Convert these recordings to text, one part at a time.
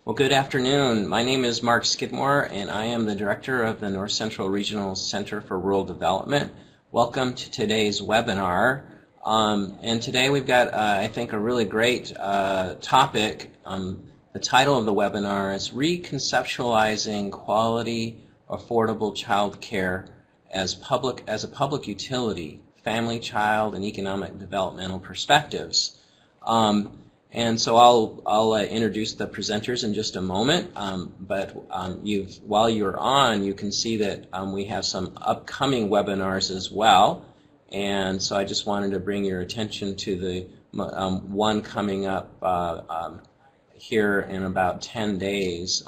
Well, good afternoon. My name is Mark Skidmore, and I am the director of the North Central Regional Center for Rural Development. Welcome to today's webinar. And today we've got, I think, a really great topic. The title of the webinar is Reconceptualizing Quality, Affordable Child Care as a Public Utility, Family, Child, and Economic Developmental Perspectives. And so I'll introduce the presenters in just a moment, but while you're on, you can see that we have some upcoming webinars as well, and so I just wanted to bring your attention to the one coming up here in about 10 days.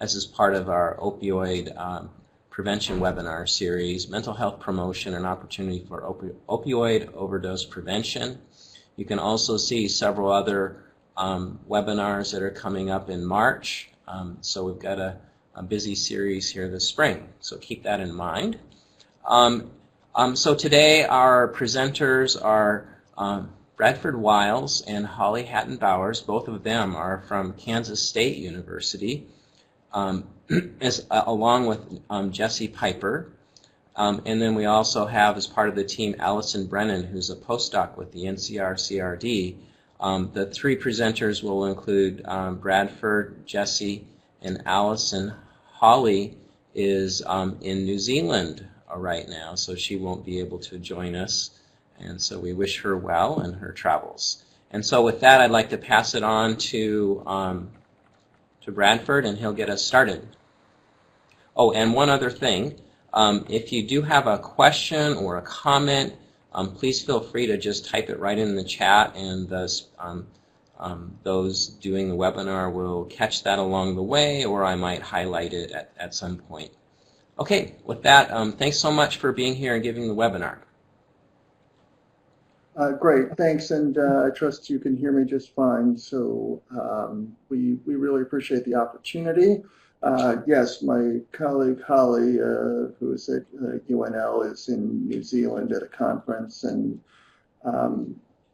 This is part of our opioid prevention webinar series, Mental Health Promotion and Opportunity for Opioid Overdose Prevention. You can also see several other webinars that are coming up in March. So we've got a busy series here this spring, so keep that in mind. So today our presenters are Bradford Wiles and Holly Hatton-Bowers. Both of them are from Kansas State University, along with Jesse Piper. And then we also have, as part of the team, Allison Brennan, who's a postdoc with the NCRCRD. The three presenters will include Bradford, Jesse, and Allison. Holly is in New Zealand right now, so she won't be able to join us. And so we wish her well in her travels. And so with that, I'd like to pass it on to Bradford, and he'll get us started. Oh, and one other thing. If you do have a question or a comment, please feel free to just type it right in the chat, and those doing the webinar will catch that along the way, or I might highlight it at some point. Okay, with that, thanks so much for being here and giving the webinar. Great, thanks, and I trust you can hear me just fine. So we really appreciate the opportunity. Yes, my colleague Holly, who is at UNL, is in New Zealand at a conference, and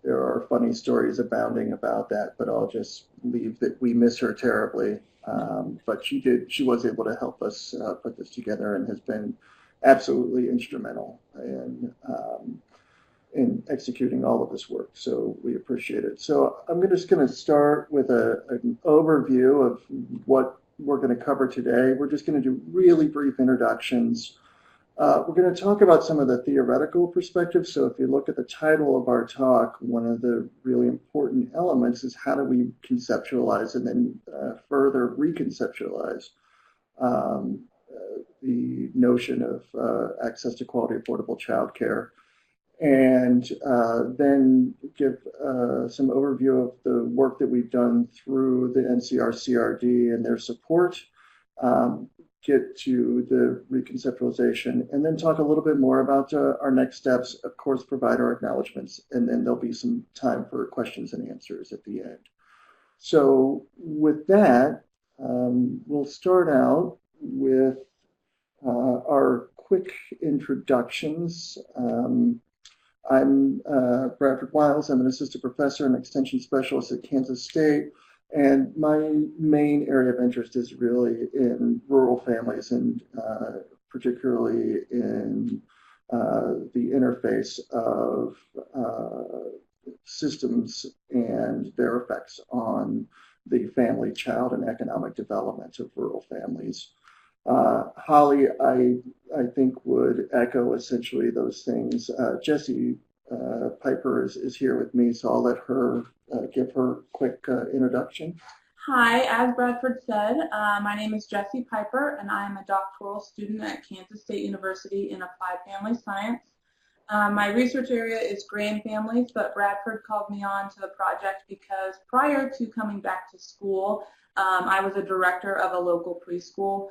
there are funny stories abounding about that, but I'll just leave that we miss her terribly. But she was able to help us put this together and has been absolutely instrumental in executing all of this work, so we appreciate it. So I'm just going to start with an overview of what we're going to cover today. We're just going to do really brief introductions. We're going to talk about some of the theoretical perspectives. So if you look at the title of our talk, one of the really important elements is how do we conceptualize and then further reconceptualize the notion of access to quality, affordable child care. And then give some overview of the work that we've done through the NCRCRD and their support, get to the reconceptualization, and then talk a little bit more about our next steps, of course, provide our acknowledgments, and then there'll be some time for questions and answers at the end. So with that, we'll start out with our quick introductions. I'm Bradford Wiles. I'm an assistant professor and extension specialist at Kansas State, and my main area of interest is really in rural families, and particularly in the interface of systems and their effects on the family, child, and economic development of rural families. Holly, I think, would echo essentially those things. Jesse Piper is here with me, so I'll let her give her quick introduction. Hi, as Bradford said, my name is Jesse Piper, and I am a doctoral student at Kansas State University in Applied Family Science. My research area is grand families, but Bradford called me on to the project because prior to coming back to school, I was a director of a local preschool.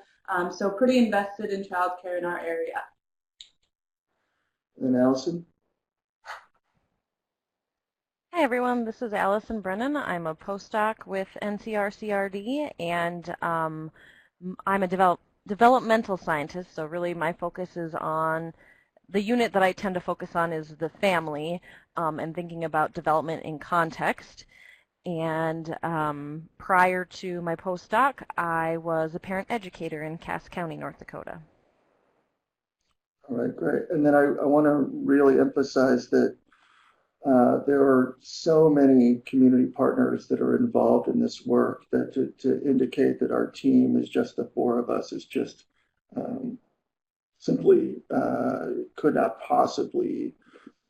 So pretty invested in childcare in our area. And Allison? Hi everyone, this is Allison Brennan. I'm a postdoc with NCRCRD, and I'm a developmental scientist, so really my focus is on the unit that I tend to focus on is the family, and thinking about development in context. And prior to my postdoc, I was a parent educator in Cass County, North Dakota. All right, great. And then I want to really emphasize that there are so many community partners that are involved in this work that to indicate that our team is just the four of us is just simply could not possibly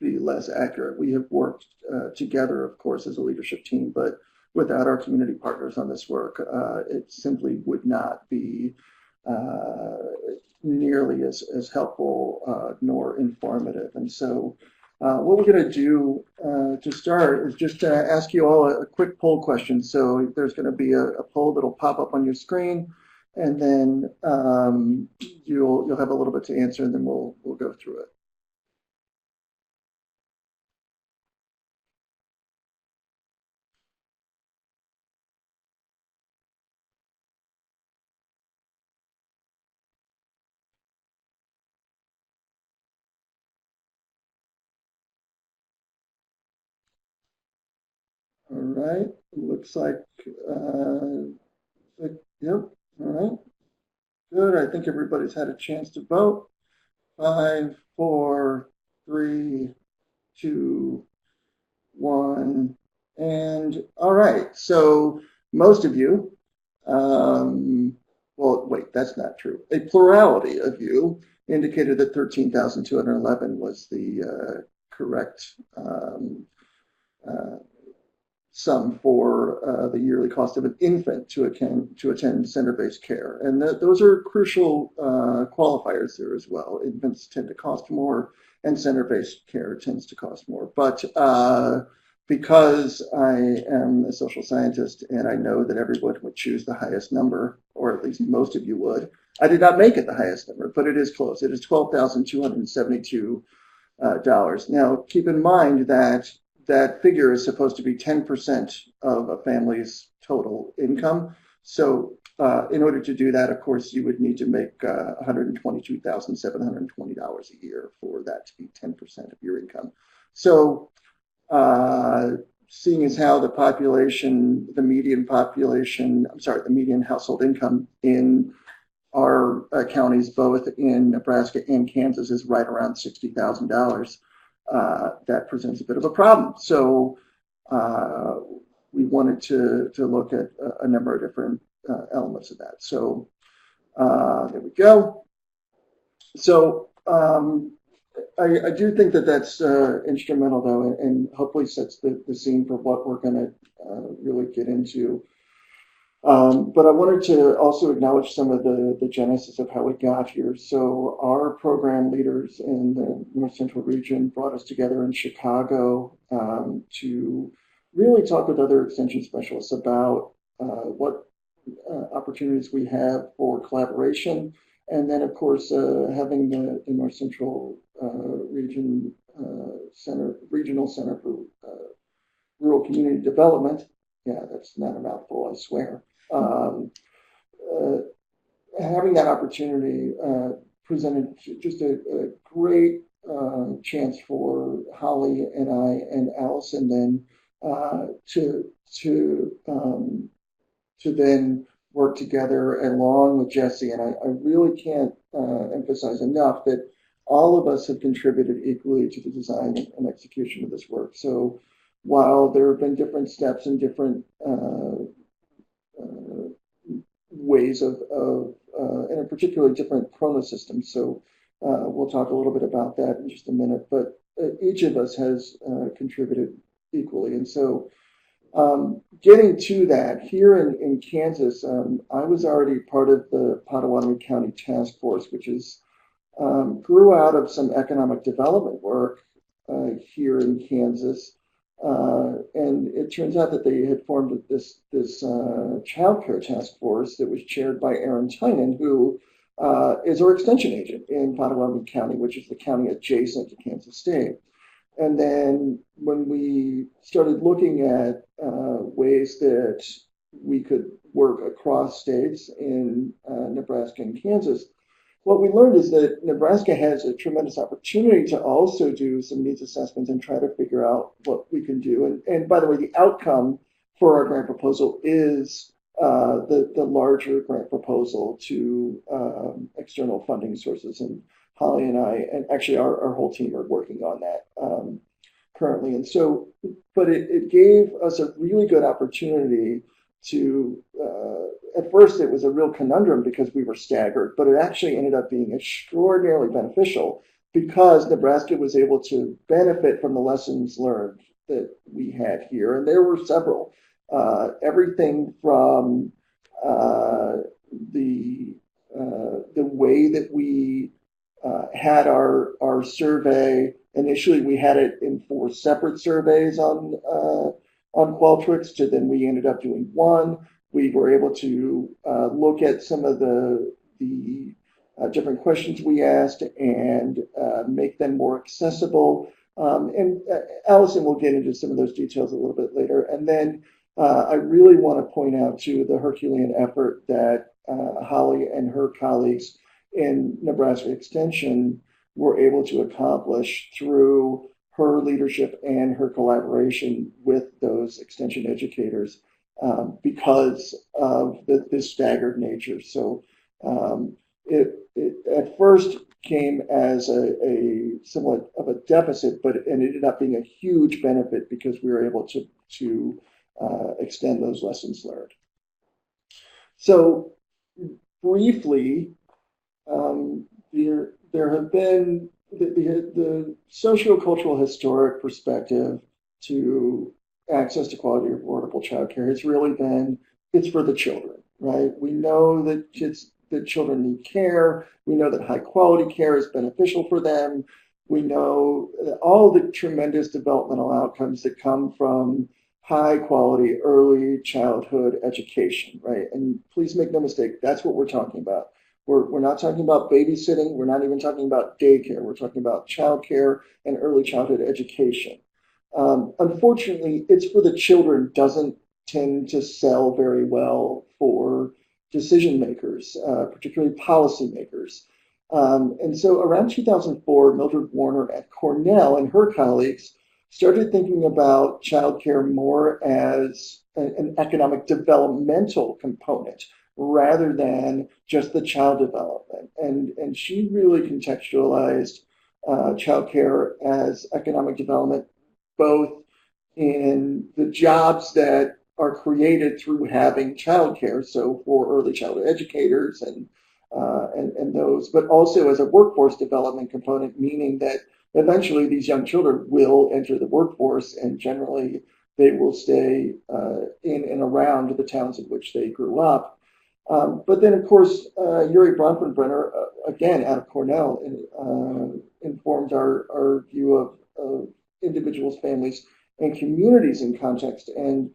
be less accurate. We have worked together, of course, as a leadership team, but without our community partners on this work, it simply would not be nearly as helpful nor informative. And so what we're going to do to start is just ask you all a quick poll question. So there's going to be a poll that'll pop up on your screen, and then you'll have a little bit to answer, and then we'll go through it. All right, looks like, yep, all right, good. I think everybody's had a chance to vote. 5, 4, 3, 2, 1, and all right. So most of you, well, wait, that's not true. A plurality of you indicated that 13,211 was the correct sum for the yearly cost of an infant to attend center-based care. And those are crucial qualifiers there as well. Infants tend to cost more, and center-based care tends to cost more. But because I am a social scientist and I know that everyone would choose the highest number, or at least most of you would, I did not make it the highest number, but it is close. It is $12,272. Now, keep in mind that that figure is supposed to be 10% of a family's total income. So in order to do that, of course, you would need to make $122,720 a year for that to be 10% of your income. So seeing as how the median household income in our counties, both in Nebraska and Kansas, is right around $60,000. That presents a bit of a problem. So we wanted to look at a number of different elements of that. So there we go. So I do think that that's instrumental, though, and hopefully sets the scene for what we're going to really get into. But I wanted to also acknowledge some of the genesis of how we got here. So our program leaders in the North Central region brought us together in Chicago to really talk with other extension specialists about what opportunities we have for collaboration. And then, of course, having the North Central Regional Center for Rural Community Development. Yeah, that's not a mouthful, I swear. Having that opportunity presented just a great chance for Holly and I and Allison then to then work together along with Jesse. And I really can't emphasize enough that all of us have contributed equally to the design and execution of this work. So while there have been different steps and different ways of and in particular different chronosystems. So we'll talk a little bit about that in just a minute, but each of us has contributed equally. And so getting to that, here in Kansas, I was already part of the Potawatomi County Task Force, which is grew out of some economic development work here in Kansas. And it turns out that they had formed this childcare task force that was chaired by Aaron Tynan, who is our extension agent in Potawatomi County, which is the county adjacent to Kansas State. And then when we started looking at ways that we could work across states in Nebraska and Kansas, what we learned is that Nebraska has a tremendous opportunity to also do some needs assessments and try to figure out what we can do. And by the way, the outcome for our grant proposal is the larger grant proposal to external funding sources. And Holly and I, and actually our whole team are working on that currently. And so, but it gave us a really good opportunity to, at first it was a real conundrum because we were staggered, but it actually ended up being extraordinarily beneficial because Nebraska was able to benefit from the lessons learned that we had here. And there were several, everything from the way that we had our survey. Initially, we had it in 4 separate surveys on Qualtrics, to then we ended up doing one. We were able to look at some of the different questions we asked and make them more accessible. And Allison will get into some of those details a little bit later. And then I really want to point out to the Herculean effort that Holly and her colleagues in Nebraska Extension were able to accomplish through her leadership and her collaboration with those extension educators because of this staggered nature. So it at first came as a somewhat of a deficit, but it ended up being a huge benefit because we were able to extend those lessons learned. So briefly, there have been the sociocultural historic perspective to access to quality affordable childcare has really been, it's for the children, right? We know that children need care. We know that high quality care is beneficial for them. We know that all the tremendous developmental outcomes that come from high quality early childhood education, right? And please make no mistake, that's what we're talking about. We're not talking about babysitting. We're not even talking about daycare. We're talking about childcare and early childhood education. Unfortunately, it's for the children doesn't tend to sell very well for decision makers, particularly policymakers. And so around 2004, Mildred Warner at Cornell and her colleagues started thinking about childcare more as an economic developmental component rather than just the child development. And she really contextualized childcare as economic development, both in the jobs that are created through having childcare, so for early childhood educators and those, but also as a workforce development component, meaning that eventually these young children will enter the workforce and generally they will stay in and around the towns in which they grew up. But then, of course, Yuri Bronfenbrenner, again, out of Cornell, informed our view of individuals, families, and communities in context, and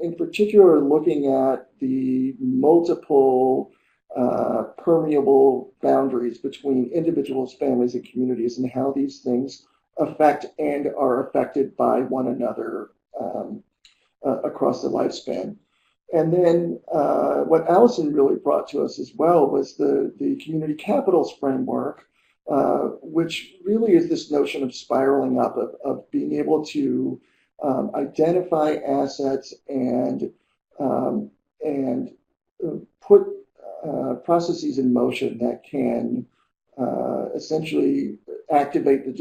in particular, looking at the multiple permeable boundaries between individuals, families, and communities, and how these things affect and are affected by one another across the lifespan. And then what Allison really brought to us as well was the community capitals framework, which really is this notion of spiraling up, of being able to identify assets and put processes in motion that can essentially activate the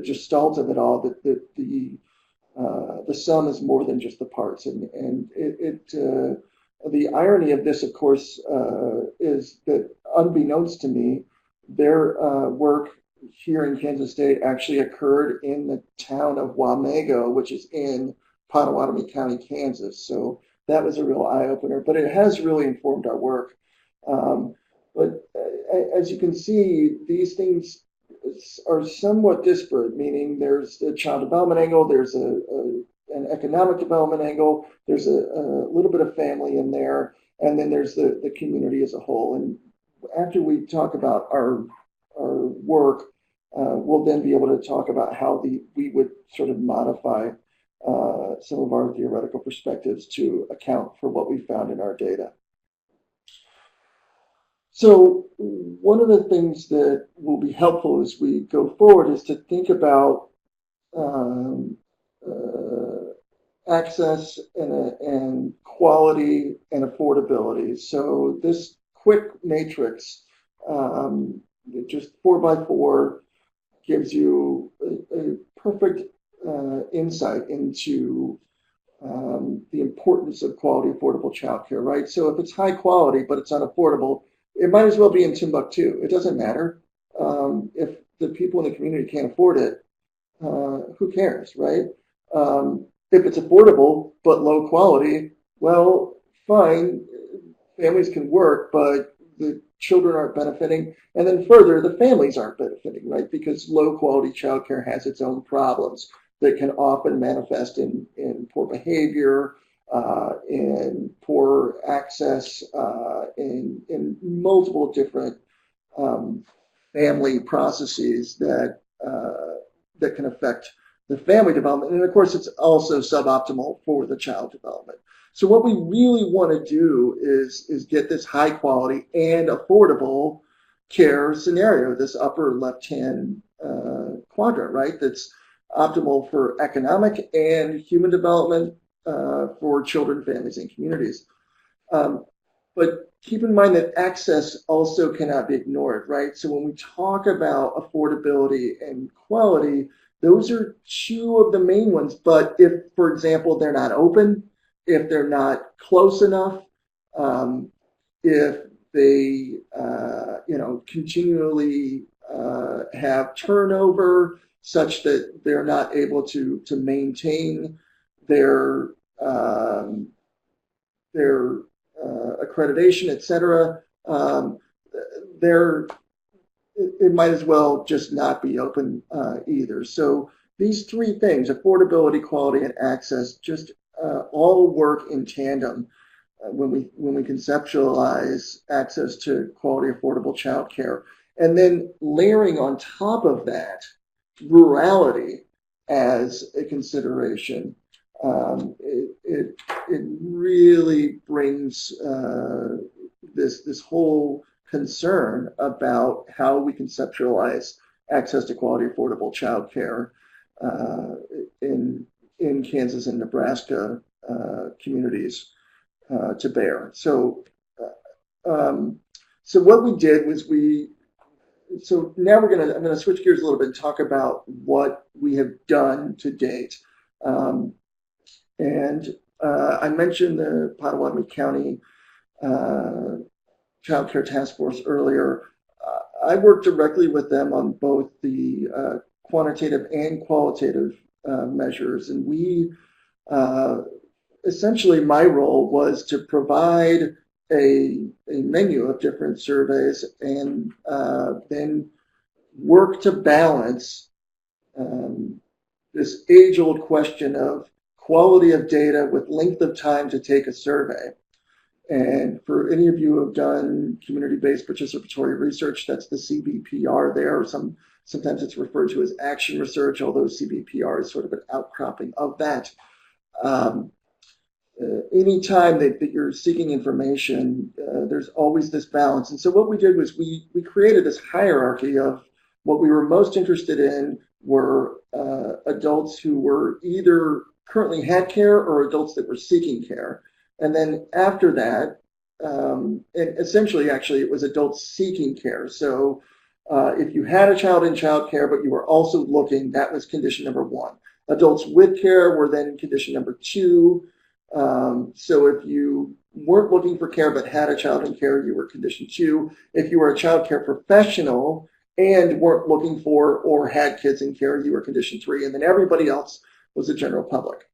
gestalt of it all, that the sum is more than just the parts. And the irony of this, of course, is that unbeknownst to me, their work here in Kansas State actually occurred in the town of Wamego, which is in Pottawatomie County, Kansas. So that was a real eye-opener, but it has really informed our work. But as you can see, these things are somewhat disparate, meaning there's the child development angle, there's an economic development angle, there's a little bit of family in there, and then there's the community as a whole. And after we talk about our work, we'll then be able to talk about how we would sort of modify some of our theoretical perspectives to account for what we found in our data. So one of the things that will be helpful as we go forward is to think about access and quality and affordability. So this quick matrix, just 4x4, gives you a perfect insight into the importance of quality, affordable childcare, right? So if it's high quality but it's unaffordable, it might as well be in Timbuktu. It doesn't matter. If the people in the community can't afford it, who cares, right? If it's affordable but low quality, well, fine, families can work, but the children aren't benefiting. And then further, the families aren't benefiting, right? Because low quality childcare has its own problems that can often manifest in poor behavior, in poor access, in multiple different family processes that can affect the family development. And of course, it's also suboptimal for the child development. So what we really want to do is get this high quality and affordable care scenario, this upper left-hand quadrant, right? That's optimal for economic and human development for children, families, and communities. But keep in mind that access also cannot be ignored, right? So when we talk about affordability and quality, those are two of the main ones. But if, for example, they're not open, if they're not close enough, if they, continually have turnover such that they're not able to maintain their accreditation, et cetera, it might as well just not be open either. So these three things, affordability, quality, and access, just all work in tandem when we conceptualize access to quality, affordable child care. And then layering on top of that rurality as a consideration, it really brings this whole concern about how we conceptualize access to quality, affordable child care in Kansas and Nebraska communities to bear. So what we did was so now I'm gonna switch gears a little bit and talk about what we have done to date. I mentioned the Potawatomi County Child Care Task Force earlier. I work directly with them on both the quantitative and qualitative measures, and we essentially my role was to provide a menu of different surveys and then work to balance this age-old question of quality of data with length of time to take a survey. And for any of you who have done community-based participatory research, that's the CBPR there. Sometimes it's referred to as action research, although CBPR is sort of an outcropping of that. Anytime that you're seeking information, there's always this balance. And so what we did was we created this hierarchy of what we were most interested in were adults who were either currently had care or adults that were seeking care. And then after that, and essentially, actually, it was adults seeking care. So if you had a child in child care, but you were also looking, that was condition number 1. Adults with care were then condition number 2. So if you weren't looking for care but had a child in care, you were condition 2. If you were a child care professional and weren't looking for or had kids in care, you were condition 3. And then everybody else was the general public.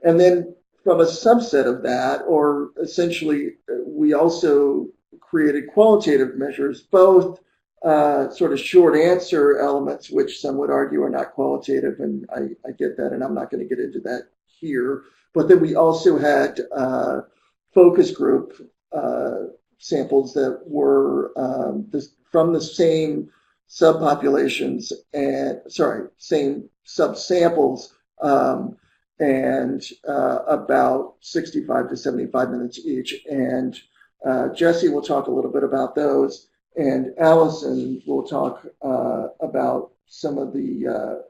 And then from a subset of that, or essentially, we also created qualitative measures, both sort of short answer elements, which some would argue are not qualitative, and I get that, and I'm not going to get into that here. But then we also had focus group samples that were from the same subpopulations same subsamples, and about 65 to 75 minutes each. And Jesse will talk a little bit about those, and Allison will talk about some of the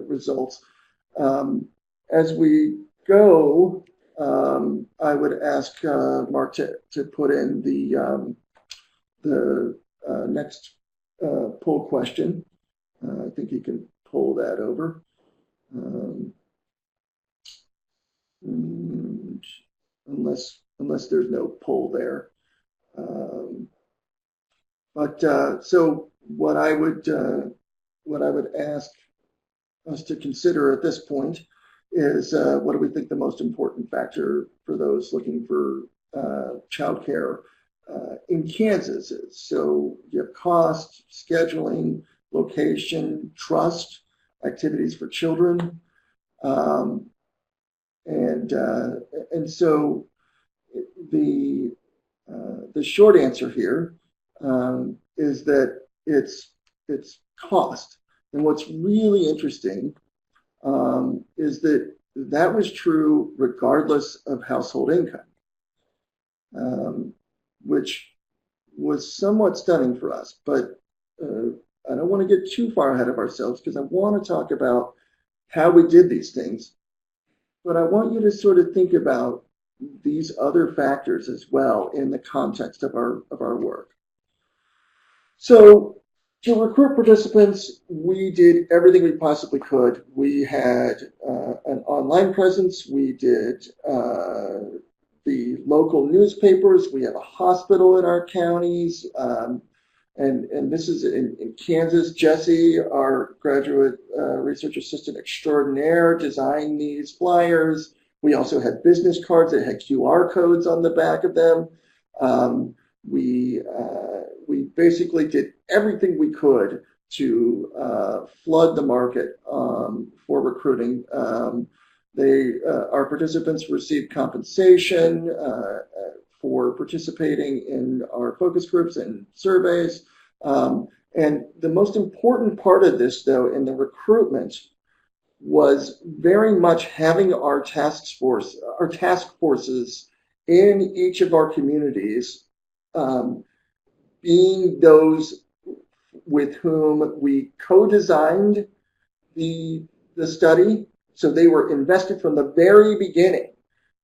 results. As we go, I would ask Mark to put in the next poll question. I think he can pull that over. Unless there's no poll there. So what I would ask us to consider at this point is what do we think the most important factor for those looking for childcare in Kansas is. So you have cost, scheduling, location, trust, activities for children, and so the short answer here is that it's cost. And what's really interesting is that was true regardless of household income, which was somewhat stunning for us. But I don't want to get too far ahead of ourselves because I want to talk about how we did these things. But I want you to sort of think about these other factors as well in the context of our work. So to recruit participants, we did everything we possibly could. We had an online presence. We did the local newspapers. We have a hospital in our counties. And this is in Kansas. Jesse, our graduate research assistant extraordinaire, designed these flyers. We also had business cards that had QR codes on the back of them. We basically did everything we could to flood the market for recruiting. Our participants received compensation for participating in our focus groups and surveys. And the most important part of this, though, in the recruitment was very much having our task forces in each of our communities being those with whom we co-designed the study. So they were invested from the very beginning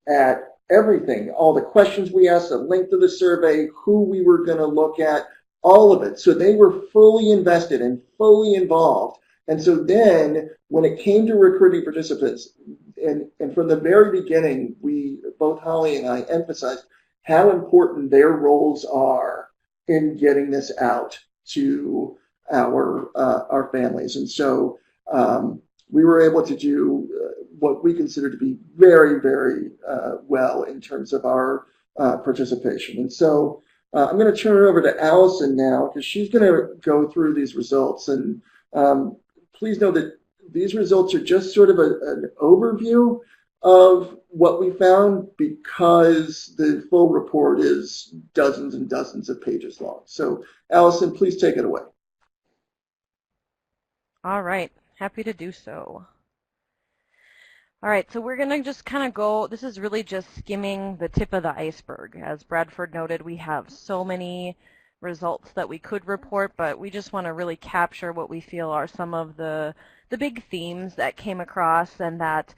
at everything, all the questions we asked, the length of the survey, who we were going to look at, all of it. So they were fully invested and fully involved. And so then when it came to recruiting participants, and from the very beginning, both Holly and I emphasized how important their roles are in getting this out to our families. And so we were able to do what we consider to be very, very well in terms of our participation. And so I'm going to turn it over to Allison now because she's going to go through these results. And please know that these results are just sort of an overview of what we found because the full report is dozens and dozens of pages long. So Allison, please take it away. All right, happy to do so. All right, so we're going to just kind of go, this is really just skimming the tip of the iceberg. As Bradford noted, we have so many results that we could report, but we just want to really capture what we feel are some of the big themes that came across and that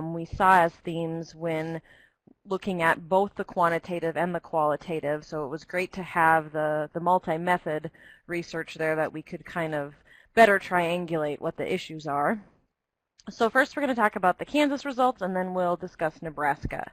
we saw as themes when looking at both the quantitative and the qualitative. So it was great to have the multi-method research there that we could kind of better triangulate what the issues are. So first we're going to talk about the Kansas results and then we'll discuss Nebraska.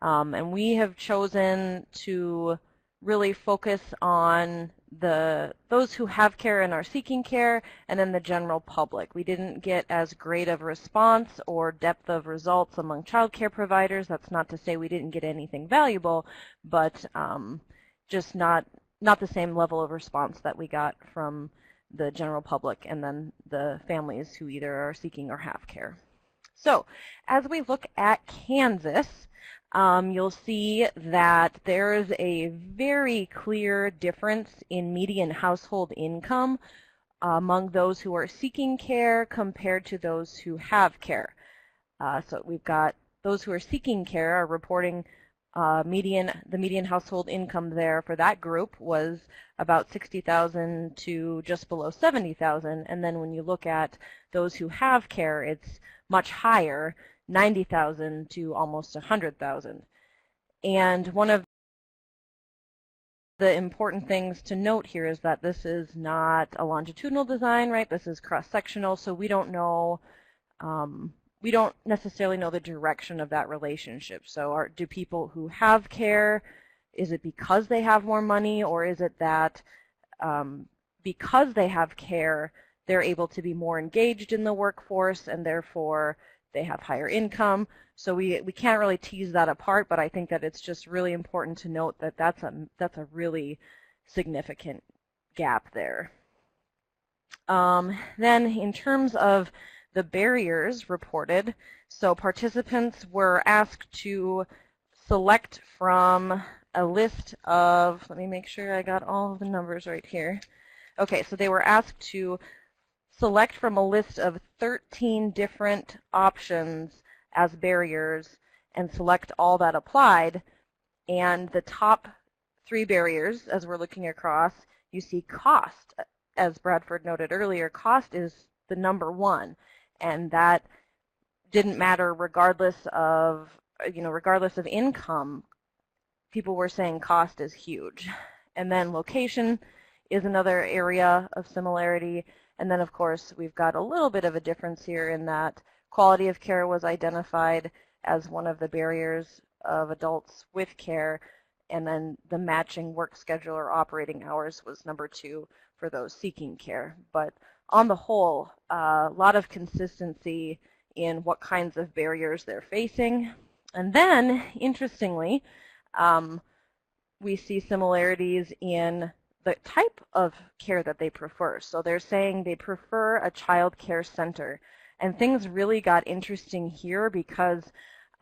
And we have chosen to really focus on those who have care and are seeking care and then the general public. We didn't get as great of a response or depth of results among child care providers. That's not to say we didn't get anything valuable, but just not the same level of response that we got from the general public and then the families who either are seeking or have care. So as we look at Kansas, you'll see that there is a very clear difference in median household income among those who are seeking care compared to those who have care. So we've got those who are seeking care are reporting the median household income there for that group was about $60,000 to just below $70,000, and then when you look at those who have care, it's much higher $90,000 to almost $100,000. And one of the important things to note here is that this is not a longitudinal design, right? This is cross-sectional, so we don't know, we don't necessarily know the direction of that relationship. So do people who have care, is it because they have more money, or is it that because they have care, they're able to be more engaged in the workforce and therefore they have higher income? So we can't really tease that apart, but I think that it's just really important to note that that's a really significant gap there. Then in terms of the barriers reported, so participants were asked to select from a list of, let me make sure I got all of the numbers right here. Okay, so they were asked to select from a list of 13 different options as barriers and select all that applied. And the top 3 barriers, as we're looking across, you see cost. As Bradford noted earlier, cost is the number 1, and that didn't matter regardless of, regardless of income. People were saying cost is huge. And then location is another area of similarity. And then, of course, we've got a little bit of a difference here in that quality of care was identified as one of the barriers of adults with care, and then the matching work schedule or operating hours was number 2 for those seeking care. But on the whole, a lot of consistency in what kinds of barriers they're facing. And then, interestingly, we see similarities in the type of care that they prefer. So they're saying they prefer a child care center. And things really got interesting here because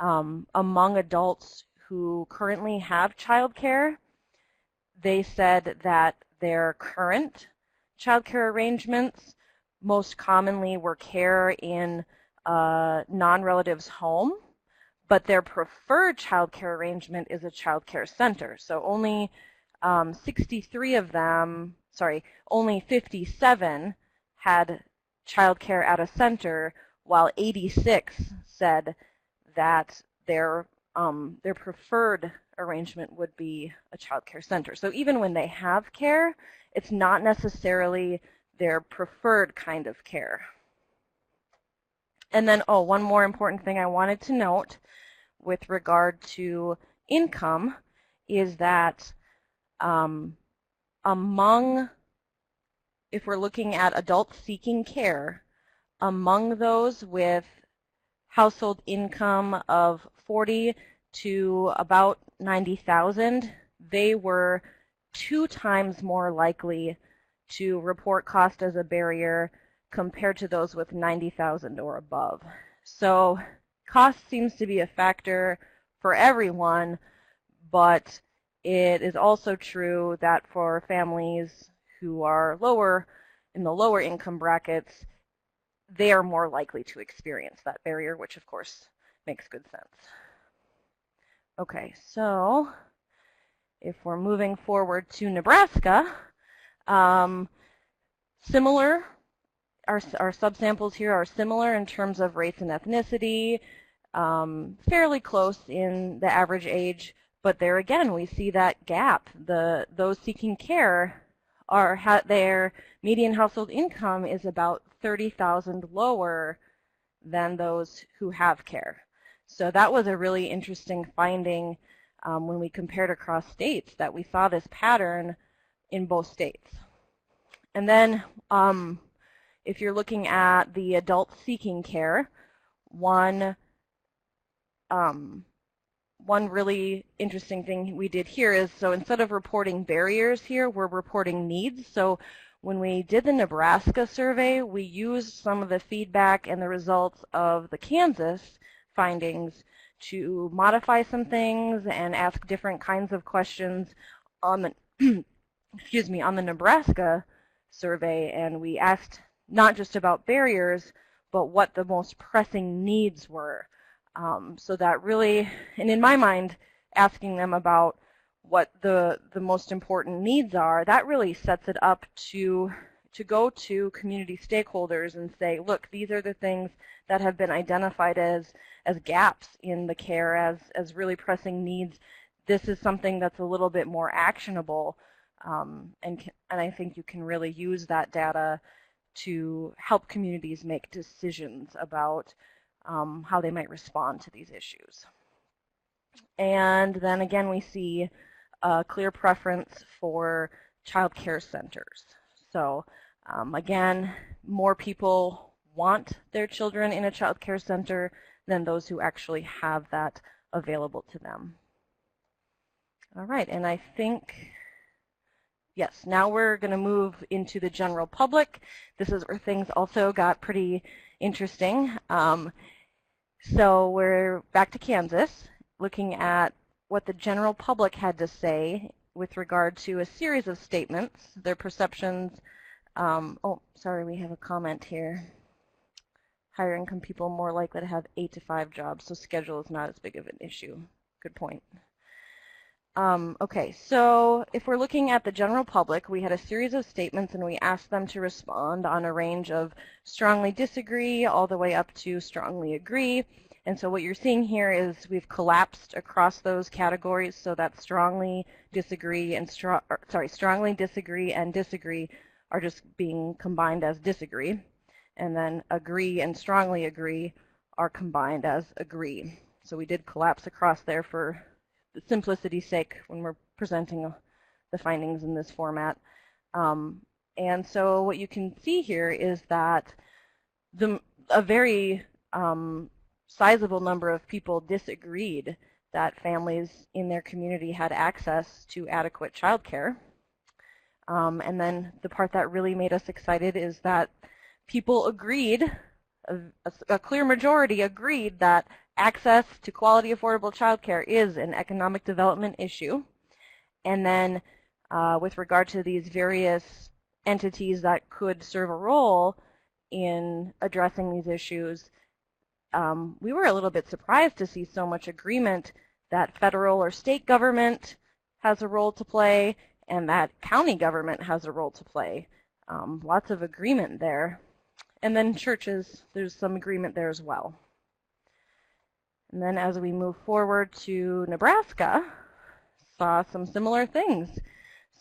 among adults who currently have child care, they said that their current child care arrangements most commonly were care in a non-relative's home, but their preferred child care arrangement is a child care center. So only 63 of them, only 57 had childcare at a center, while 86 said that their preferred arrangement would be a childcare center. So even when they have care, it's not necessarily their preferred kind of care. And then, one more important thing I wanted to note with regard to income is that if we're looking at adults seeking care, among those with household income of 40 to about 90,000, they were 2 times more likely to report cost as a barrier compared to those with 90,000 or above. So cost seems to be a factor for everyone, but it is also true that for families who are lower, in the lower income brackets, they are more likely to experience that barrier, which of course makes good sense. Okay, so if we're moving forward to Nebraska, similar, our subsamples here are similar in terms of race and ethnicity, fairly close in the average age, but there again we see that gap. Those seeking care their median household income is about 30,000 lower than those who have care. So that was a really interesting finding when we compared across states, that we saw this pattern in both states. And then if you're looking at the adult seeking care, one really interesting thing we did here is, so instead of reporting barriers here, we're reporting needs. So when we did the Nebraska survey, we used some of the feedback and the results of the Kansas findings to modify some things and ask different kinds of questions on the on the Nebraska survey. And we asked not just about barriers, but what the most pressing needs were. So that really, and in my mind, asking them about what the most important needs are, that really sets it up to to go to community stakeholders and say, look, these are the things that have been identified as gaps in the care, as really pressing needs. This is something that's a little bit more actionable, and I think you can really use that data to help communities make decisions about how they might respond to these issues. And then again, we see a clear preference for child care centers. So again, more people want their children in a child care center than those who actually have that available to them. All right, and I think, yes, now we're going to move into the general public. This is where things also got pretty interesting. So we're back to Kansas, looking at what the general public had to say with regard to a series of statements, their perceptions. Oh, sorry, we have a comment here. Higher income people more likely to have 8 to 5 jobs, so schedule is not as big of an issue. Good point. Okay, so if we're looking at the general public, we had a series of statements and we asked them to respond on a range of strongly disagree all the way up to strongly agree. And so what you're seeing here is we've collapsed across those categories, so that strongly disagree and strongly disagree and disagree are just being combined as disagree. And then agree and strongly agree are combined as agree. So we did collapse across there for simplicity's sake when we're presenting the findings in this format. And so what you can see here is that a very sizable number of people disagreed that families in their community had access to adequate childcare. And then the part that really made us excited is that people agreed, a clear majority agreed that access to quality, affordable childcare is an economic development issue. And then with regard to these various entities that could serve a role in addressing these issues, we were a little bit surprised to see so much agreement that federal or state government has a role to play and that county government has a role to play. Lots of agreement there. And then churches, there's some agreement there as well. And then as we move forward to Nebraska, saw some similar things.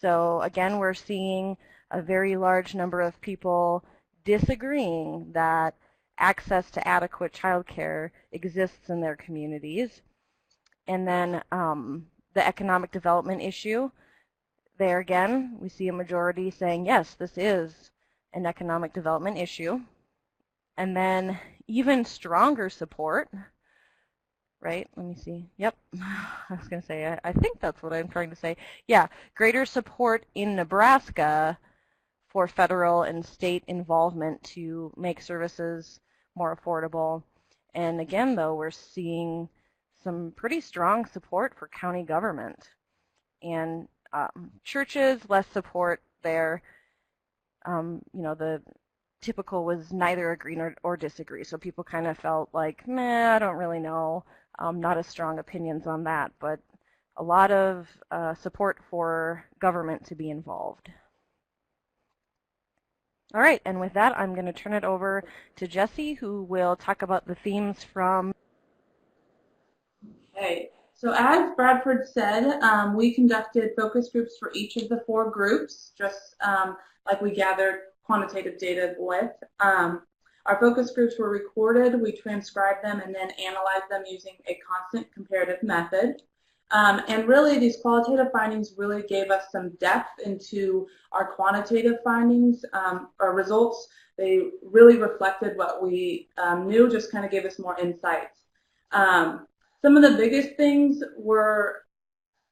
So again, we're seeing a very large number of people disagreeing that access to adequate childcare exists in their communities. And then the economic development issue, there again, we see a majority saying, yes, this is an economic development issue. And then even stronger support, right? Let me see. Yep, I was going to say, I think that's what I'm trying to say. Yeah, greater support in Nebraska for federal and state involvement to make services more affordable. And again, though, we're seeing some pretty strong support for county government. And churches, less support there. You know, the typical was neither agree or disagree. So people kind of felt like, meh, I don't really know. Not as strong opinions on that, but a lot of support for government to be involved. All right, and with that, I'm going to turn it over to Jesse, who will talk about the themes from. Okay, so as Bradford said, we conducted focus groups for each of the 4 groups, just like we gathered quantitative data with. Our focus groups were recorded, we transcribed them, and then analyzed them using a constant comparative method. And really, these qualitative findings really gave us some depth into our quantitative findings, or results. They really reflected what we knew, just kind of gave us more insights. Some of the biggest things were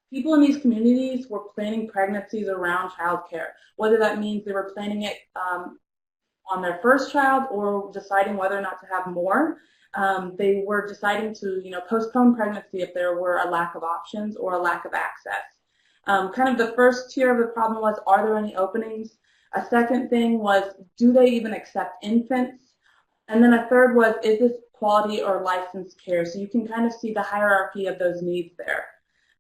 people in these communities were planning pregnancies around childcare, whether that means they were planning it on their first child or deciding whether or not to have more. They were deciding to, postpone pregnancy if there were a lack of options or a lack of access. Kind of the first tier of the problem was, are there any openings? A second thing was, do they even accept infants? And then a third was, is this quality or licensed care? So you can kind of see the hierarchy of those needs there.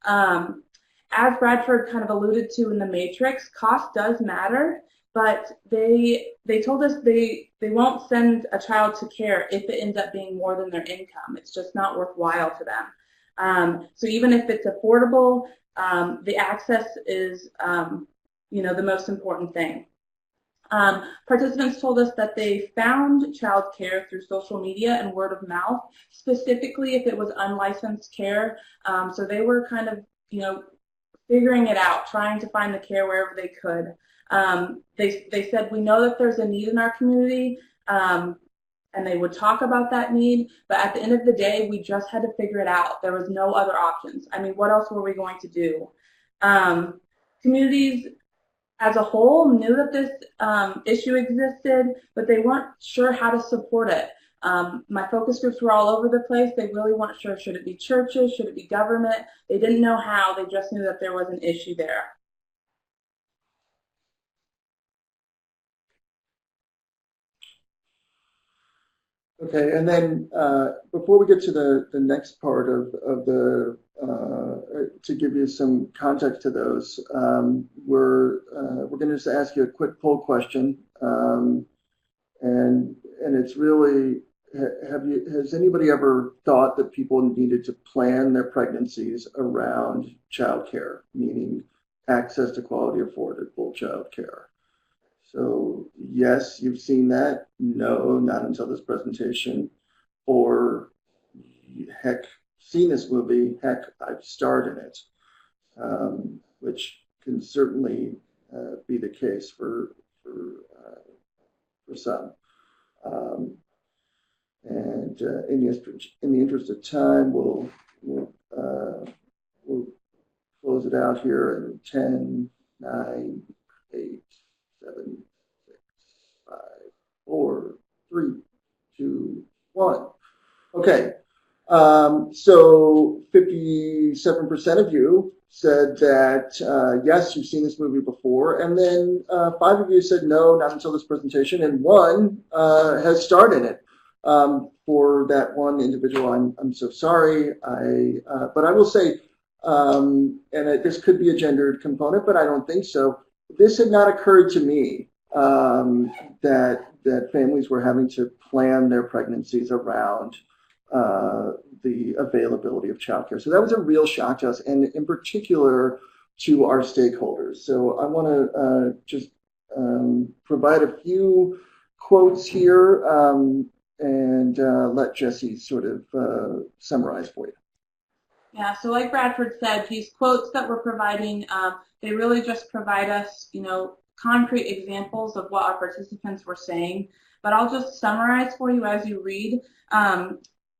As Bradford kind of alluded to in the matrix, cost does matter. but they told us they won't send a child to care if it ends up being more than their income. It's just not worthwhile to them. So even if it's affordable, the access is the most important thing. Participants told us that they found child care through social media and word of mouth, specifically if it was unlicensed care. So they were kind of, figuring it out, trying to find the care wherever they could. They said, we know that there's a need in our community, and they would talk about that need, but at the end of the day, we just had to figure it out. There was no other options. I mean, what else were we going to do? Communities as a whole knew that this issue existed, but they weren't sure how to support it. My focus groups were all over the place. They really weren't sure, should it be churches, should it be government? They didn't know how, they just knew that there was an issue there. Okay, and then before we get to the next part of the, to give you some context to those, we're going to just ask you a quick poll question, and it's really, has anybody ever thought that people needed to plan their pregnancies around childcare, meaning access to quality, affordable childcare? So yes, you've seen that. No, not until this presentation. Or heck, seen this movie. Heck, I've starred in it, which can certainly be the case for some. And in the interest of time, we'll close it out here in 10, 9, 8, 7, 6, 5, 4, 3, 2, 1. Okay. So 57% of you said that yes, you've seen this movie before, and then 5 of you said no, not until this presentation, and 1 has starred in it. For that one individual, I'm so sorry. But I will say, this could be a gendered component, but I don't think so. This had not occurred to me that families were having to plan their pregnancies around the availability of childcare. So that was a real shock to us, and in particular to our stakeholders. So I want to just provide a few quotes here and let Jessie sort of summarize for you. Yeah, so like Bradford said, these quotes that we're providing, they really just provide us, concrete examples of what our participants were saying. But I'll just summarize for you as you read.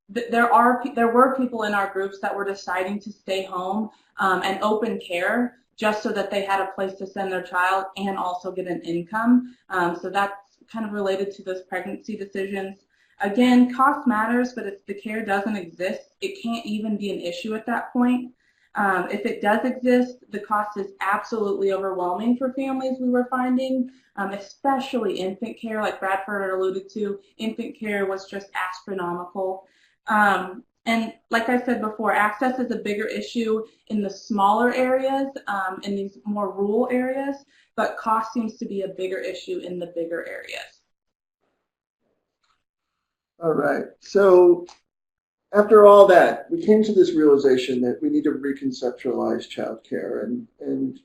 There were people in our groups that were deciding to stay home and open care just so that they had a place to send their child and also get an income. So that's kind of related to those pregnancy decisions. Again, cost matters, but if the care doesn't exist, it can't even be an issue at that point. If it does exist, the cost is absolutely overwhelming for families, we were finding, especially infant care, like Bradford alluded to. Infant care was just astronomical. And like I said before, access is a bigger issue in the smaller areas, in these more rural areas, but cost seems to be a bigger issue in the bigger areas. All right. So after all that, we came to this realization that we need to reconceptualize childcare. And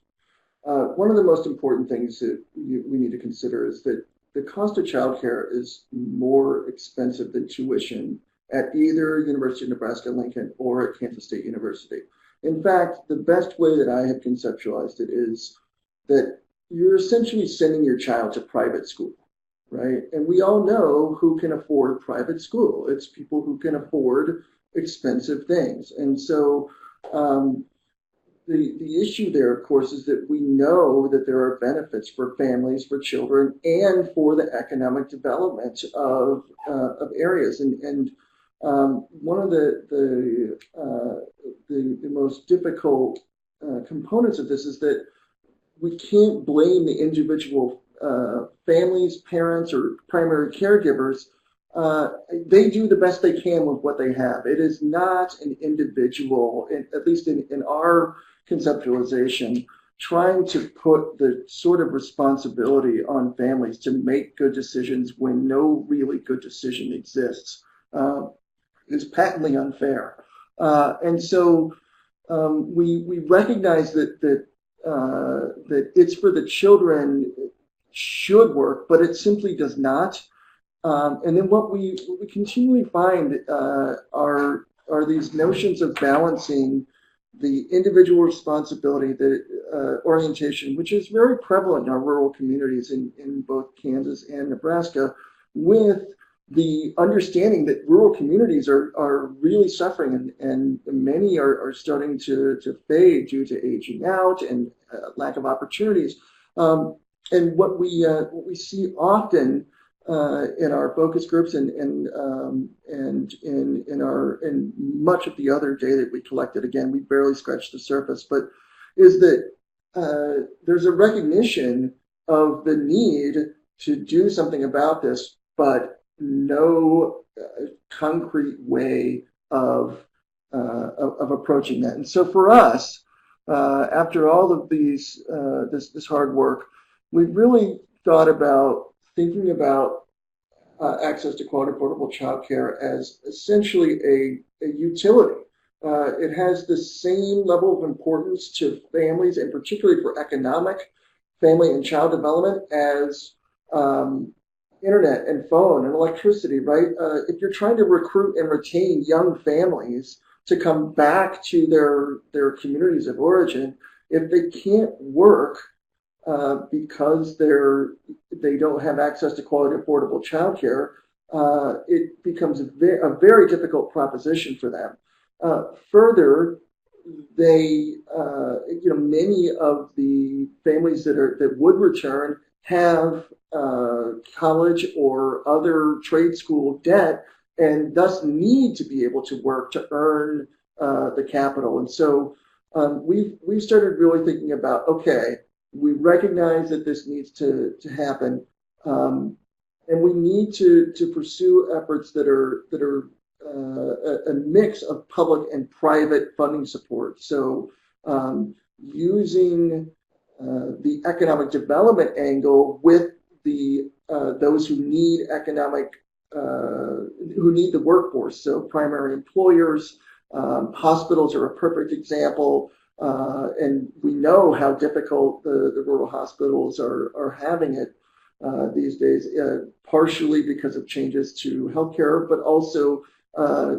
one of the most important things that we need to consider is that the cost of childcare is more expensive than tuition at either University of Nebraska-Lincoln or at Kansas State University. In fact, the best way that I have conceptualized it is that you're essentially sending your child to private school. Right? And we all know who can afford private school. It's people who can afford expensive things. And so the issue there, of course, is that we know that there are benefits for families, for children, and for the economic development of areas. And one of the most difficult components of this is that we can't blame the individual families, parents, or primary caregivers. They do the best they can with what they have. It is not an individual, at least in our conceptualization, trying to put the sort of responsibility on families to make good decisions when no really good decision exists is patently unfair. And so we recognize that it's for the children should work, but it simply does not. And then what we continually find are these notions of balancing the individual responsibility, the orientation, which is very prevalent in our rural communities in both Kansas and Nebraska, with the understanding that rural communities are really suffering, and many are starting to fade due to aging out and lack of opportunities. And what we see often in our focus groups and in much of the other data that we collected, again, we barely scratched the surface, but is that there's a recognition of the need to do something about this, but no concrete way of approaching that. And so for us, after all of these this hard work, we've really thought about thinking about access to quality affordable childcare as essentially a utility. It has the same level of importance to families, and particularly for economic family and child development, as internet and phone and electricity, right? If you're trying to recruit and retain young families to come back to their communities of origin, if they can't work because they don't have access to quality affordable childcare, it becomes a very difficult proposition for them. Further, many of the families that would return have college or other trade school debt, and thus need to be able to work to earn the capital. And so we've started really thinking about, okay, we recognize that this needs to happen, and we need to pursue efforts that are a mix of public and private funding support. So using the economic development angle with those who need the workforce. So primary employers, hospitals are a perfect example. And we know how difficult the rural hospitals are having it these days, partially because of changes to healthcare, but also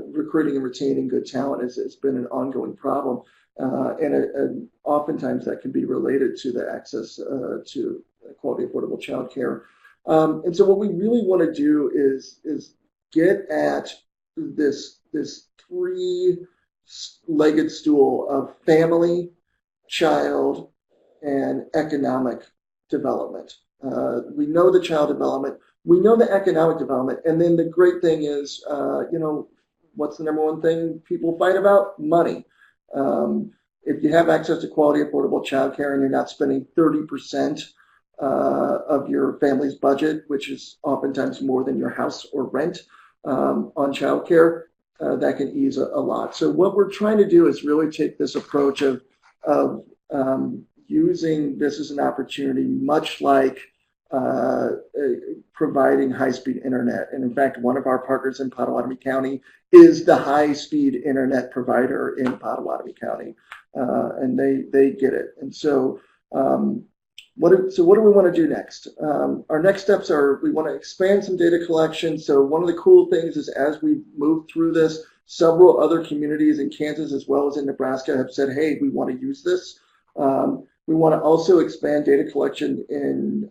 recruiting and retaining good talent has been an ongoing problem. And oftentimes that can be related to the access to quality, affordable childcare. And so what we really want to do is get at this three-legged stool of family, child, and economic development. We know the child development, we know the economic development, and then the great thing is, what's the number one thing people fight about? Money. If you have access to quality, affordable childcare and you're not spending 30% of your family's budget, which is oftentimes more than your house or rent on childcare, that can ease a lot. So what we're trying to do is really take this approach of using this as an opportunity, much like providing high-speed internet. And in fact, one of our partners in Potawatomi County is the high-speed internet provider in Potawatomi County, and they get it. And so what do we want to do next? Our next steps are, we want to expand some data collection. So one of the cool things is, as we move through this, several other communities in Kansas as well as in Nebraska have said, hey, we want to use this. We want to also expand data collection in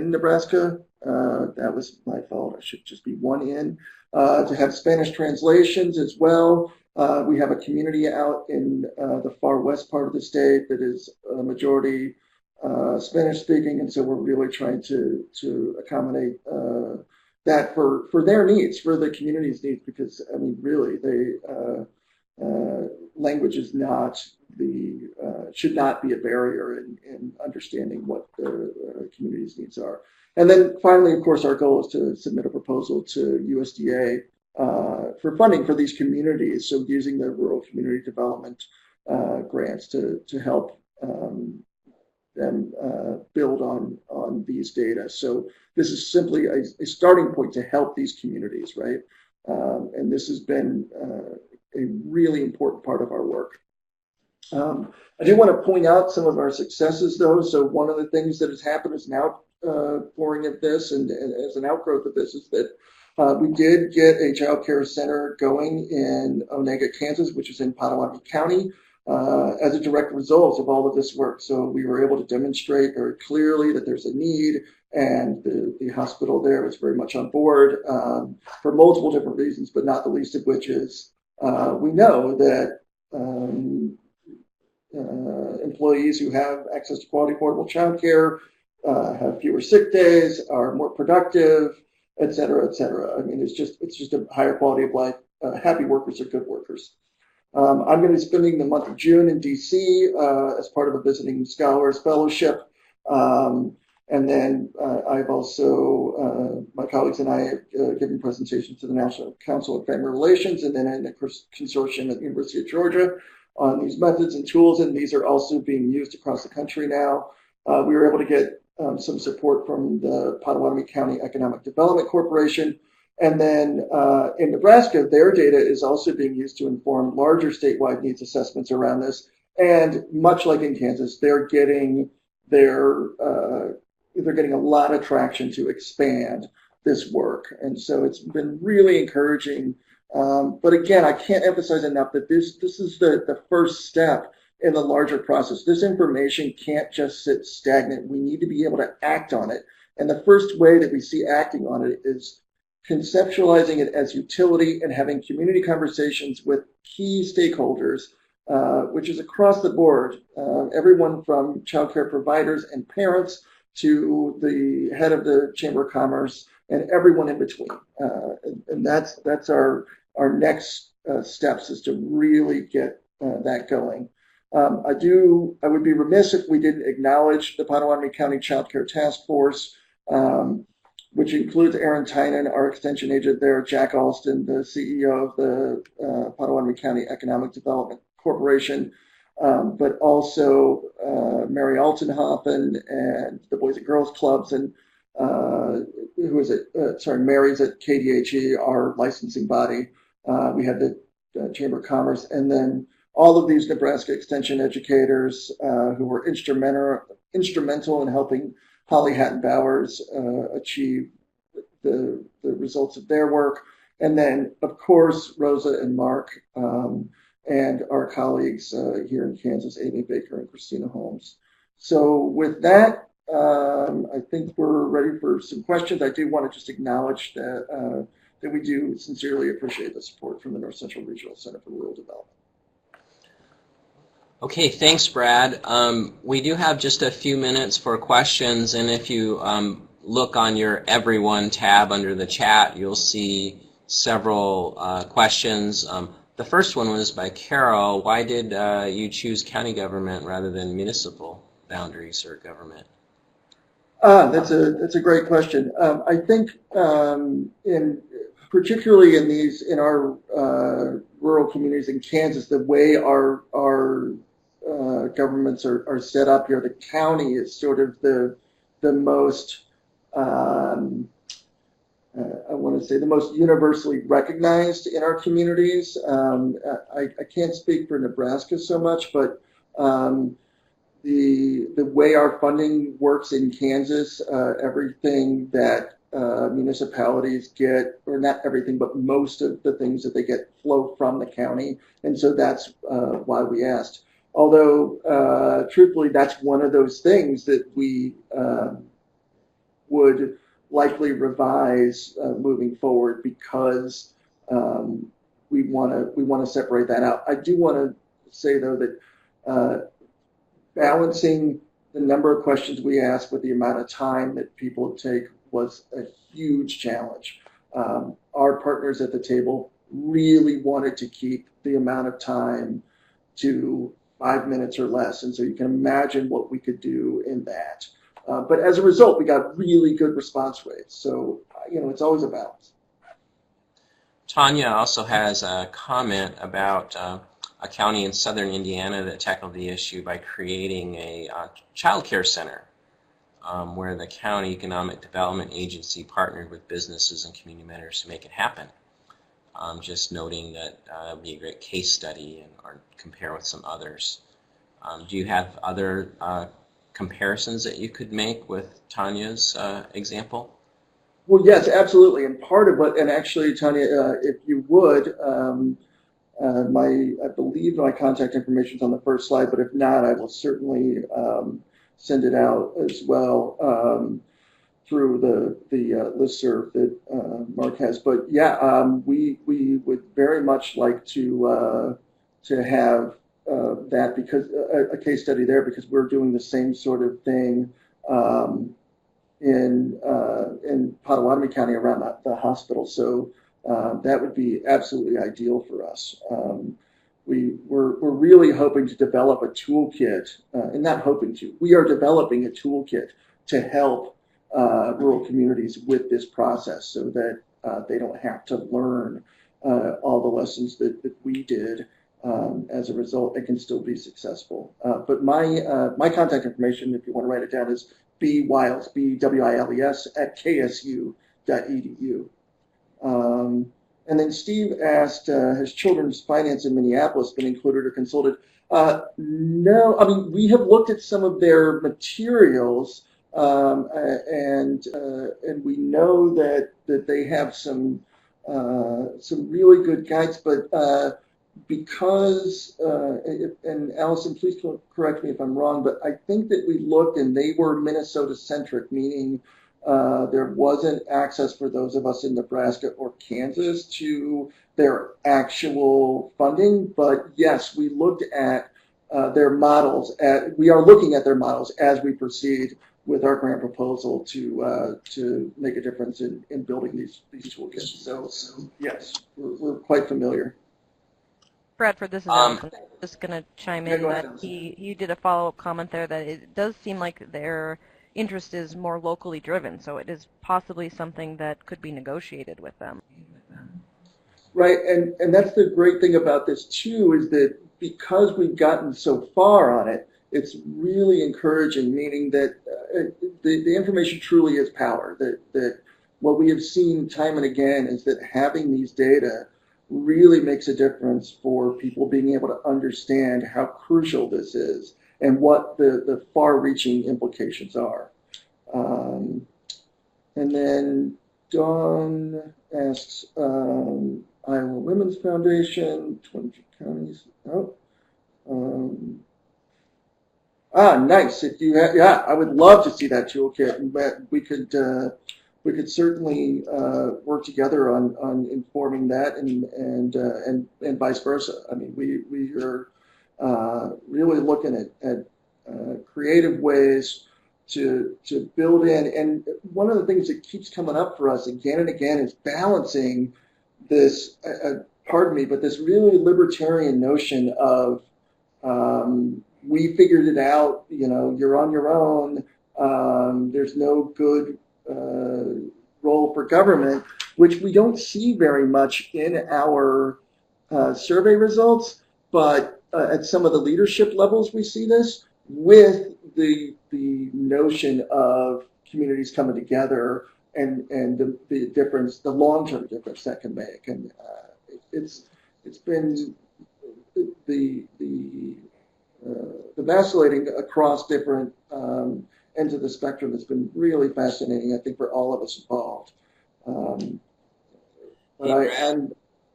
Nebraska. That was my fault. I should just be one in. To have Spanish translations as well. We have a community out in the far west part of the state that is a majority Spanish speaking, and so we're really trying to accommodate that for their needs, for the community's needs, because I mean, really, language is not should not be a barrier in understanding what the community's needs are. And then finally, of course, our goal is to submit a proposal to USDA for funding for these communities. So using the rural community development grants to help them build on these data. So this is simply a starting point to help these communities, right? And this has been a really important part of our work. I do want to point out some of our successes, though. So one of the things that has happened as an outpouring of this and as an outgrowth of this is that we did get a child care center going in Onega, Kansas, which is in Potawatomi County, as a direct result of all of this work. So we were able to demonstrate very clearly that there's a need, and the hospital there was very much on board for multiple different reasons, but not the least of which is we know that employees who have access to quality, affordable child care have fewer sick days, are more productive, et cetera, et cetera. I mean, it's just a higher quality of life. Happy workers are good workers. I'm going to be spending the month of June in D.C. As part of a visiting scholars fellowship. And then I've also, my colleagues and I have given presentations to the National Council of Family Relations and then in a consortium at the University of Georgia on these methods and tools, and these are also being used across the country now. We were able to get some support from the Potawatomi County Economic Development Corporation. And then in Nebraska, their data is also being used to inform larger statewide needs assessments around this. And much like in Kansas, they're getting a lot of traction to expand this work. And so it's been really encouraging. But again, I can't emphasize enough that this is the first step in the larger process. This information can't just sit stagnant. We need to be able to act on it. And the first way that we see acting on it is conceptualizing it as utility and having community conversations with key stakeholders, which is across the board, everyone from childcare providers and parents to the head of the Chamber of Commerce and everyone in between. And that's our next steps, is to really get that going. I would be remiss if we didn't acknowledge the Potawatomi County Child Care Task Force, which includes Aaron Tynan, our extension agent there, Jack Alston, the CEO of the Potawatomi County Economic Development Corporation, but also Mary Altenhofen and the Boys and Girls Clubs, and Mary's at KDHE, our licensing body. We had the Chamber of Commerce, and then all of these Nebraska Extension educators who were instrumental in helping Holly Hatton-Bowers achieve the results of their work. And then, of course, Rosa and Mark and our colleagues here in Kansas, Amy Baker and Christina Holmes. So with that, I think we're ready for some questions. I do want to just acknowledge that we do sincerely appreciate the support from the North Central Regional Center for Rural Development. Okay, thanks, Brad. We do have just a few minutes for questions, and if you look on your Everyone tab under the chat, you'll see several questions. The first one was by Carol. Why did you choose county government rather than municipal boundaries or government? That's a great question. I think particularly in our rural communities in Kansas, the way our governments are set up here, the county is sort of the most I want to say the most universally recognized in our communities. I can't speak for Nebraska so much, but the way our funding works in Kansas, everything that municipalities get, or not everything, but most of the things that they get flow from the county, and so that's why we asked. Although, truthfully, that's one of those things that we would likely revise moving forward, because we want to separate that out. I do want to say, though, that balancing the number of questions we ask with the amount of time that people take was a huge challenge. Our partners at the table really wanted to keep the amount of time to 5 minutes or less, and so you can imagine what we could do in that. But as a result, we got really good response rates. So, it's always a balance. Tanya also has a comment about a county in southern Indiana that tackled the issue by creating a childcare center where the county economic development agency partnered with businesses and community members to make it happen. Just noting that it would be a great case study or compare with some others. Do you have other comparisons that you could make with Tanya's example? Well, yes, absolutely. And part of what, and actually, Tanya, if you would, I believe my contact information is on the first slide, but if not, I will certainly send it out as well through the listserv that Mark has. But yeah, we would very much like to have that, because a case study there, because we're doing the same sort of thing in Potawatomi County around the hospital. So that would be absolutely ideal for us. We're really hoping to develop a toolkit, and not hoping to, we are developing a toolkit to help rural communities with this process so that they don't have to learn all the lessons that we did. As a result, it can still be successful. But my contact information, if you want to write it down, is bwiles, BWILES, @ksu.edu. And then Steve asked, has children's finance in Minneapolis been included or consulted? No, I mean, we have looked at some of their materials, and we know that they have some really good guides, but because, and Allison, please correct me if I'm wrong, but I think that we looked and they were Minnesota-centric, meaning there wasn't access for those of us in Nebraska or Kansas to their actual funding. But yes, we looked at their models. We are looking at their models as we proceed with our grant proposal to make a difference in building these toolkits. So yes, we're quite familiar. Bradford, this is Allison. I'm just going to chime in that you did a follow-up comment there that it does seem like their interest is more locally driven, so it is possibly something that could be negotiated with them. Right, and that's the great thing about this too, is that because we've gotten so far on it, it's really encouraging, meaning that the information truly is power. That what we have seen time and again is that having these data really makes a difference for people being able to understand how crucial this is and what the far-reaching implications are. And then Dawn asks, Iowa Women's Foundation, 22 counties. Nice. If you have, yeah, I would love to see that toolkit, and we could certainly work together on informing that and vice versa. I mean, we are really looking at creative ways to build in. And one of the things that keeps coming up for us again and again is balancing this, pardon me, but this really libertarian notion of we figured it out, you're on your own, there's no good role for government, which we don't see very much in our survey results, but at some of the leadership levels we see this with the notion of communities coming together and the difference, the long-term difference that can make. And it's been the vacillating across different ends of the spectrum has been really fascinating, I think, for all of us involved.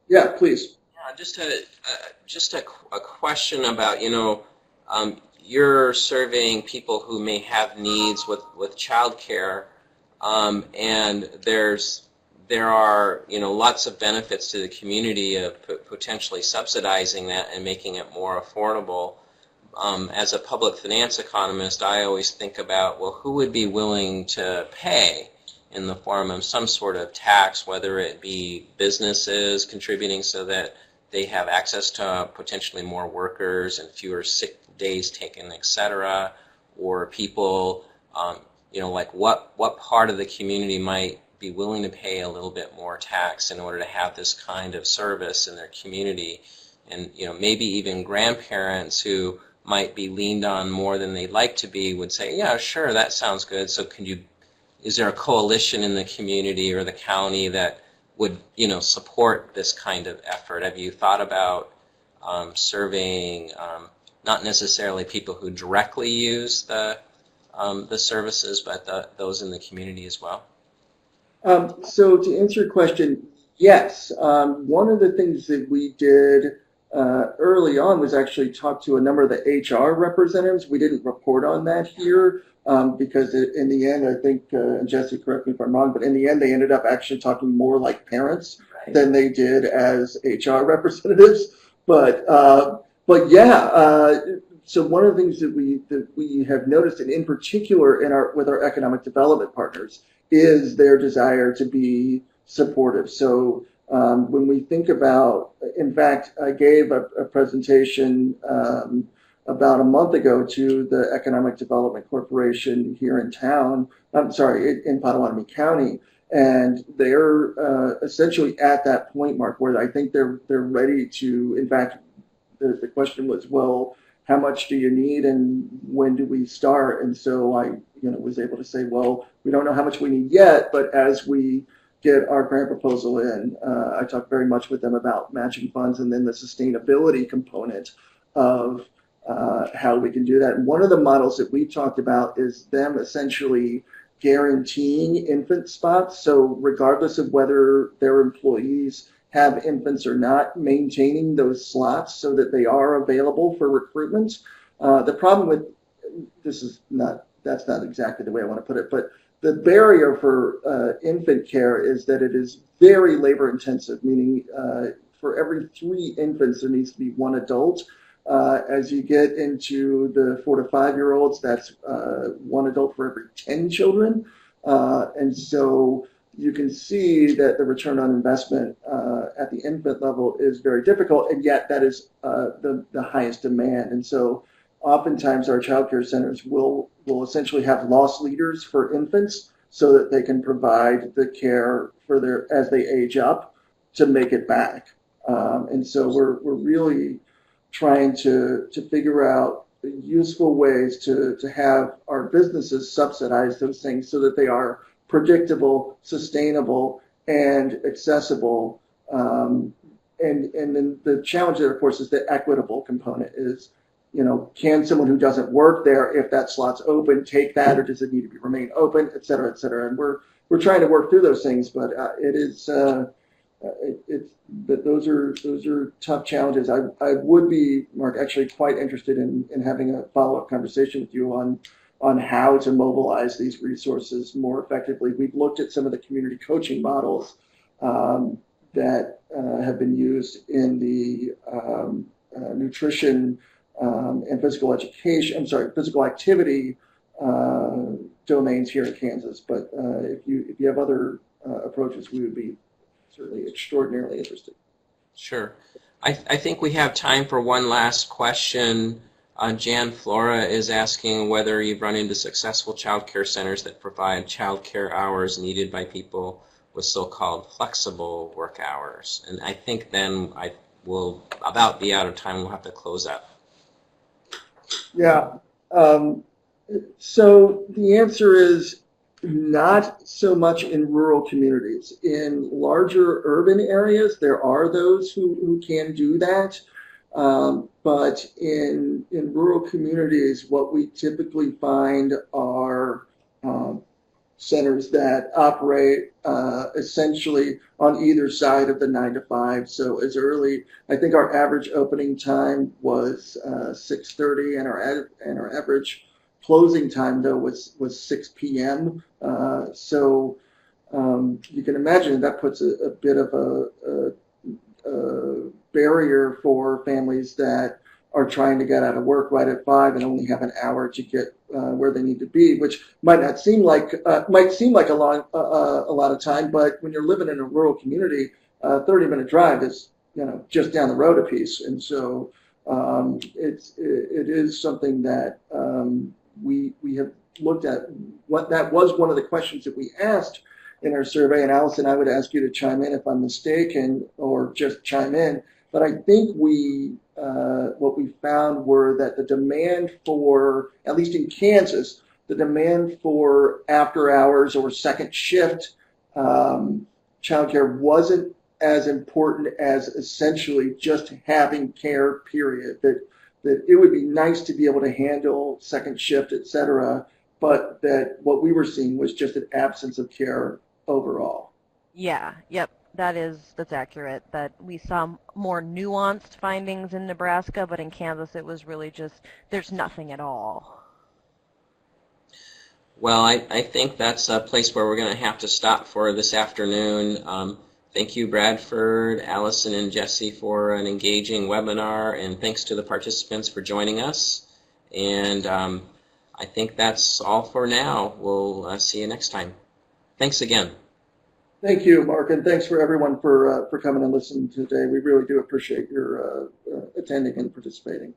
Yeah, please. Yeah, just a question about, you're surveying people who may have needs with childcare, and there are lots of benefits to the community of potentially subsidizing that and making it more affordable. As a public finance economist, I always think about, well, who would be willing to pay in the form of some sort of tax, whether it be businesses contributing so that they have access to potentially more workers and fewer sick days taken, etc., or people, like what part of the community might be willing to pay a little bit more tax in order to have this kind of service in their community. and maybe even grandparents who might be leaned on more than they'd like to be would say, yeah, sure, that sounds good. So is there a coalition in the community or the county that would support this kind of effort? Have you thought about surveying not necessarily people who directly use the services, but those in the community as well? So to answer your question, yes. One of the things that we did early on was actually talk to a number of the HR representatives. We didn't report on that here because in the end, I think, and Jesse, correct me if I'm wrong, but in the end, they ended up actually talking more like parents than they did as HR representatives. But yeah, so one of the things that we have noticed, and in particular with our economic development partners, is their desire to be supportive. So when we think about, in fact, I gave a presentation about a month ago to the Economic Development Corporation here in town, in Potawatomi County, and they're essentially at that point, Mark, where I think they're ready to, in fact, the question was, well, how much do you need and when do we start? And so I was able to say, well, we don't know how much we need yet, but as we get our grant proposal in, I talked very much with them about matching funds and then the sustainability component of how we can do that. And one of the models that we talked about is them essentially guaranteeing infant spots. So regardless of whether their employees have infants or not, maintaining those slots so that they are available for recruitment. The problem with that's not exactly the way I want to put it, but the barrier for infant care is that it is very labor intensive, meaning for every 3 infants, there needs to be 1 adult. As you get into the 4 to 5-year-olds, that's 1 adult for every 10 children. And so you can see that the return on investment at the infant level is very difficult, and yet that is the highest demand. And so oftentimes our child care centers will essentially have loss leaders for infants so that they can provide the care for as they age up to make it back. And so we're really trying to figure out useful ways to have our businesses subsidize those things so that they are predictable, sustainable, and accessible. And then the challenge there, of course, is the equitable component is, can someone who doesn't work there, if that slot's open, take that, or does it need to remain open, et cetera, et cetera. And we're trying to work through those things, but but those are tough challenges. I would be, Mark, actually quite interested in having a follow-up conversation with you on how to mobilize these resources more effectively. We've looked at some of the community coaching models that have been used in the nutrition and physical activity domains here in Kansas. But if you have other approaches, we would be certainly extraordinarily interested. Sure. I think we have time for one last question. Jan Flora is asking whether you've run into successful child care centers that provide child care hours needed by people with so-called flexible work hours. And I think then I will about be out of time. We'll have to close up. Yeah. So the answer is not so much in rural communities. In larger urban areas, there are those who can do that. But in rural communities, what we typically find are centers that operate essentially on either side of the 9 to 5. So as early, I think our average opening time was 6:30, and our average closing time though was 6 p.m. So you can imagine that puts a bit of a barrier for families that are trying to get out of work right at 5 and only have an hour to get where they need to be, which might seem like a lot of time, but when you're living in a rural community, a 30-minute drive is just down the road a piece, and so it is something that we have looked at. What that was one of the questions that we asked in our survey, and Allison, I would ask you to chime in if I'm mistaken, or just chime in. But I think what we found were that the demand for, at least in Kansas, the demand for after hours or second shift childcare wasn't as important as essentially just having care, period. That it would be nice to be able to handle second shift, et cetera, but that what we were seeing was just an absence of care overall. Yeah, yep, that's accurate. That we saw more nuanced findings in Nebraska, but in Kansas it was really just there's nothing at all. Well, I think that's a place where we're going to have to stop for this afternoon. Thank you, Bradford, Allison, and Jesse for an engaging webinar, and thanks to the participants for joining us. And I think that's all for now. We'll see you next time. Thanks again. Thank you, Mark, and thanks for everyone for coming and listening today. We really do appreciate your attending and participating.